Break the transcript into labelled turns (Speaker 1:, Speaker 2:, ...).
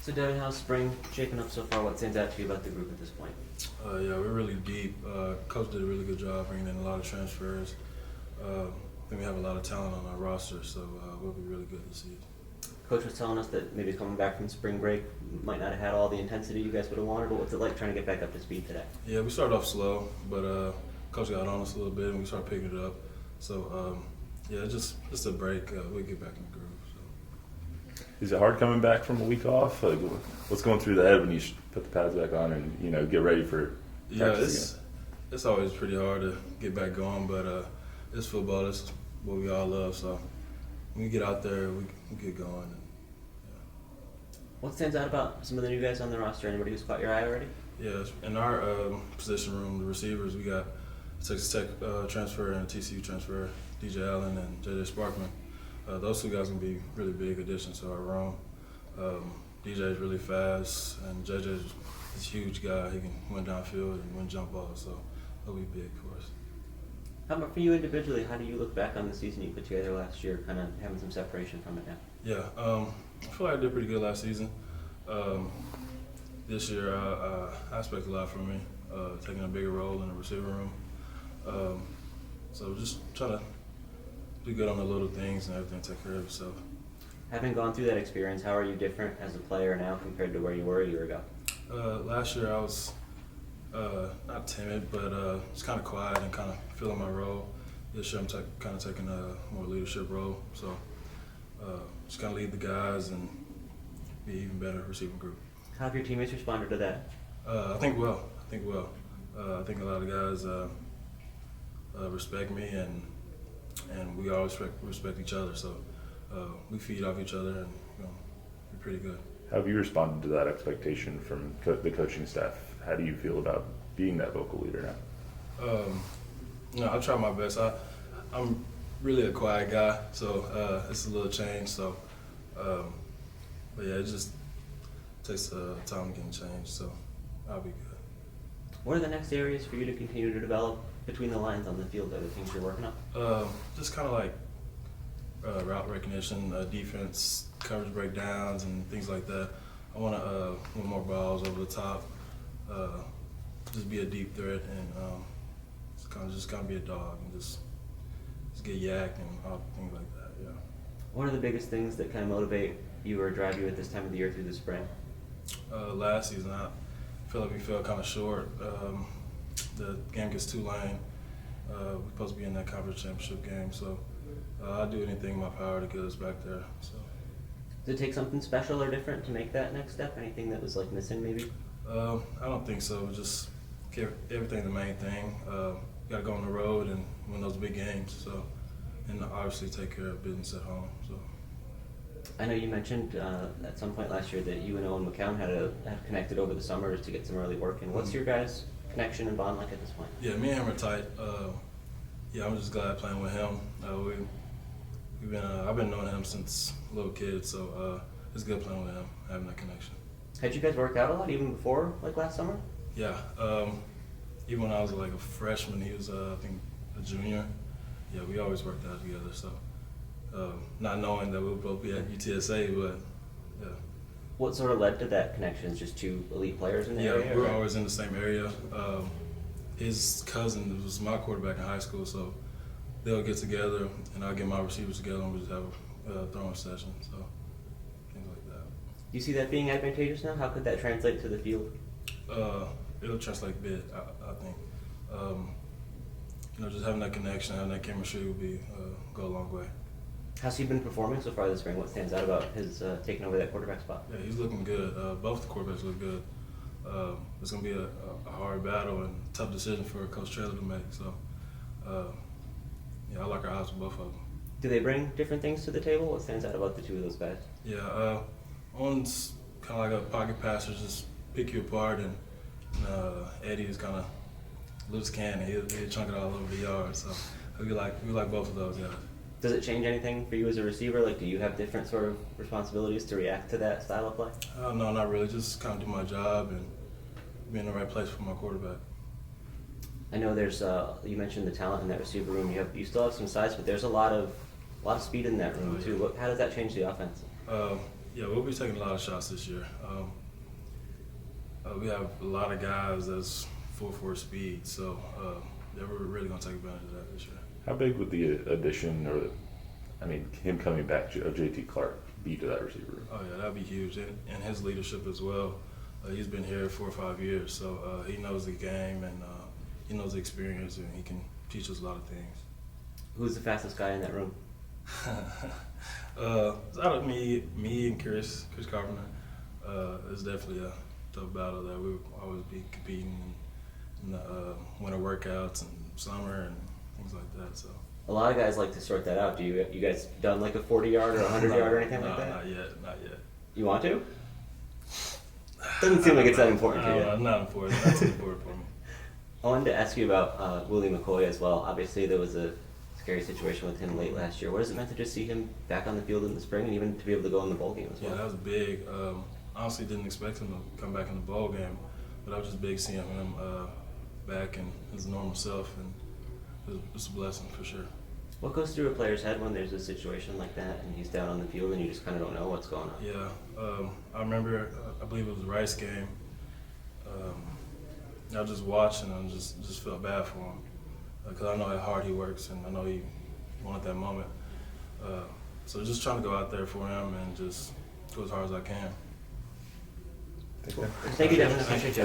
Speaker 1: So Devin, how's spring shaping up so far? What stands out to you about the group at this point?
Speaker 2: Yeah, we're really deep. Coach did a really good job bringing in a lot of transfers. I think we have a lot of talent on our roster, so we'll be really good this season.
Speaker 1: Coach was telling us that maybe coming back from spring break might not have had all the intensity you guys would have wanted, but what's it like trying to get back up to speed today?
Speaker 2: Yeah, we started off slow, but Coach got on us a little bit and we started picking it up. So, yeah, just a break. We'll get back in the groove. So.
Speaker 3: Is it hard coming back from a week off? Like, what's going through the head when you put the pads back on and get ready for practice again?
Speaker 2: It's always pretty hard to get back going, but it's football. It's what we all love. So when we get out there, we get going. And, yeah.
Speaker 1: What stands out about some of the new guys on the roster? Anybody who's caught your eye already?
Speaker 2: Yeah, in our position room, the receivers, we got Texas Tech transfer and TCU transfer, DJ Allen and JJ Sparkman. Those two guys are going to be really big additions to our room. DJ is really fast, and JJ is a huge guy. He can win downfield and win jump balls, so he'll be big for us.
Speaker 1: How about for you individually? How do you look back on the season you put together last year, kind of having some separation from it now?
Speaker 2: Yeah, I feel like I did pretty good last season. This year, I expect a lot from me, taking a bigger role in the receiver room. So just trying to do good on the little things and everything, take care of yourself.
Speaker 1: Having gone through that experience, how are you different as a player now compared to where you were a year ago?
Speaker 2: Last year I was not timid, but just kind of quiet and kind of feeling my role. This year I'm kind of taking a more leadership role, so just kind of lead the guys and be an even better receiving group.
Speaker 1: How have your teammates responded to that?
Speaker 2: I think well. I think a lot of guys respect me, and we all respect each other. So we feed off each other, and we're pretty good.
Speaker 3: How have you responded to that expectation from the coaching staff? How do you feel about being that vocal leader now?
Speaker 2: I try my best. I'm really a quiet guy, so it's a little change. So, but yeah, it just takes time to get changed. So I'll be good.
Speaker 1: What are the next areas for you to continue to develop between the lines on the field? Are the things you're working on?
Speaker 2: Just kind of like route recognition, defense, coverage breakdowns, and things like that. I want to win more balls over the top, just be a deep threat, and just kind of be a dog and just get yacked and all things like that. Yeah.
Speaker 1: What are the biggest things that kind of motivate you or drive you at this time of the year through the spring?
Speaker 2: Last season, I feel like we fell kind of short. The game gets too lame. We're supposed to be in that conference championship game, so I'll do anything in my power to get us back there. So.
Speaker 1: Does it take something special or different to make that next step? Anything that was like missing, maybe?
Speaker 2: I don't think so. Just keep everything the main thing. Got to go on the road and win those big games. So, and obviously take care of business at home. So.
Speaker 1: I know you mentioned at some point last year that you and Owen McCown had connected over the summer to get some early work in. What's your guys' connection and bond like at this point?
Speaker 2: Yeah, me and him are tight. Yeah, I'm just glad playing with him. I've been knowing him since a little kid, so it's good playing with him, having that connection.
Speaker 1: Had you guys worked out a lot even before, like last summer?
Speaker 2: Yeah, even when I was like a freshman, he was I think a junior. Yeah, we always worked out together. So not knowing that we would both be at UTSA, but yeah.
Speaker 1: What sort of led to that connection? Just two elite players in the area?
Speaker 2: Yeah, we were always in the same area. His cousin was my quarterback in high school, so they'll get together, and I'll get my receivers together, and we'll just have a throwing session, so things like that.
Speaker 1: Do you see that being advantageous now? How could that translate to the field?
Speaker 2: It'll translate a bit, I think. Just having that connection, having that chemistry will go a long way.
Speaker 1: How's he been performing so far this spring? What stands out about his taking over that quarterback spot?
Speaker 2: Yeah, he's looking good. Both the quarterbacks look good. It's going to be a hard battle and tough decision for Coach Traylor to make. So, yeah, I like our odds with both of them.
Speaker 1: Do they bring different things to the table? What stands out about the two of those guys?
Speaker 2: Yeah, one's kind of like a pocket passer, just pick you apart, and Eddie is kind of loose cannon. He'll chunk it all over the yard. So we like both of those guys.
Speaker 1: Does it change anything for you as a receiver? Like, do you have different sort of responsibilities to react to that style of play?
Speaker 2: No, not really. Just kind of do my job and be in the right place for my quarterback.
Speaker 1: I know there's you mentioned the talent in that receiver room. You still have some size, but there's a lot of speed in that room too. How does that change the offense?
Speaker 2: Yeah, we'll be taking a lot of shots this year. We have a lot of guys that's full force speed, so yeah, we're really going to take advantage of that this year.
Speaker 3: How big would the addition, or him coming back of JT Clark be to that receiver room?
Speaker 2: Oh yeah, that'd be huge, and his leadership as well. He's been here 4 or 5 years, so he knows the game and he knows the experience, and he can teach us a lot of things.
Speaker 1: Who's the fastest guy in that room?
Speaker 2: It's out of me and Chris Carpenter. It's definitely a tough battle that we'll always be competing in the winter workouts and summer and things like that. So
Speaker 1: A lot of guys like to sort that out. Do you guys done like a 40-yard or a 100-yard or anything like that?
Speaker 2: Not yet.
Speaker 1: You want to? Doesn't seem like it's that important to you.
Speaker 2: Not important. That's important for me.
Speaker 1: I wanted to ask you about Willie McCoy as well. Obviously, there was a scary situation with him late last year. What has it meant to just see him back on the field in the spring and even to be able to go in the bowl game as well?
Speaker 2: Yeah, that was big. Honestly, didn't expect him to come back in the bowl game, but that was just big seeing him back in his normal self, and it's a blessing for sure.
Speaker 1: What goes through a player's head when there's a situation like that and he's down on the field and you just kind of don't know what's going on?
Speaker 2: Yeah, I remember, I believe it was the Rice game. I was just watching and just felt bad for him because I know how hard he works and I know he wanted that moment. So just trying to go out there for him and just go as hard as I can.
Speaker 1: Thank you, Devin. I appreciate you.